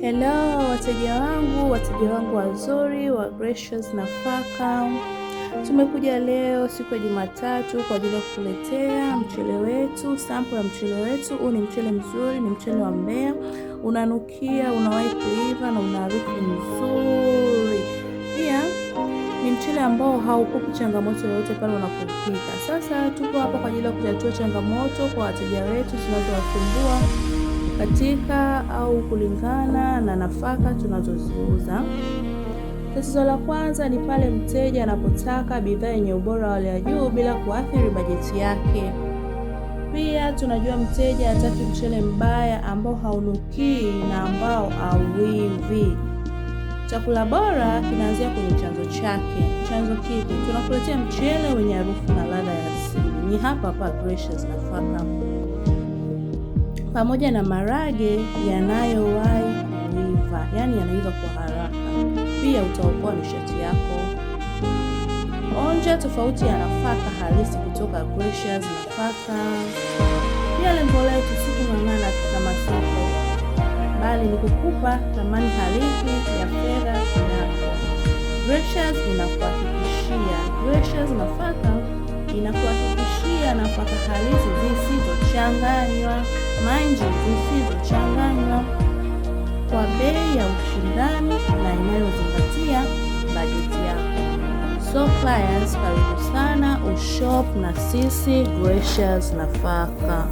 Hello wateja wangu wazuri wa Gracious Nafaka. Tumekuja leo siku ya Jumatatu kwa ajili ya kukuletea mchele wetu, sample ya mchele wetu. Huu ni mchele mzuri, ni mchele wa Mbeya. Unanukia, unawahi kuiva na una harufu nzuri. Pia ni mchele ambao haukupi changamoto yoyote pale unapopika. Sasa tuko hapa kwa ajili ya kutatua changamoto kwa wateja wetu zinazowasumbua katika au kulingana na nafaka tunazoziuza. Tatizo la kwanza ni pale mteja anapotaka bidhaa yenye ubora wa hali ya juu bila kuathiri bajeti yake. Pia tunajua mteja hataki mchele mbaya ambao haunukii na ambao hauivi. Chakula bora kinaanzia kwenye chanzo chake. Chanzo kipi? Tunakuletea mchele wenye harufu na ladha ya asili. Ni hapa Gracious Nafaka, pamoja na marage yanayowahi kuiva, yani yanaiva kwa haraka. Pia utaokoa nishati yako. Onja tofauti ya nafaka halisi kutoka Gracious Nafaka. Pia lengo letu si kung'ang'ana na masoko, bali ni kukupa thamani halisi ya fedha yako. Gracious inakuhakikishia nafaka halisi zisizochanganywa, zisizochanganywa, kwa bei ya ushindani na inayozingatia bajeti yako. So clients, karibu sana ushop na sisi Gracious Nafaka.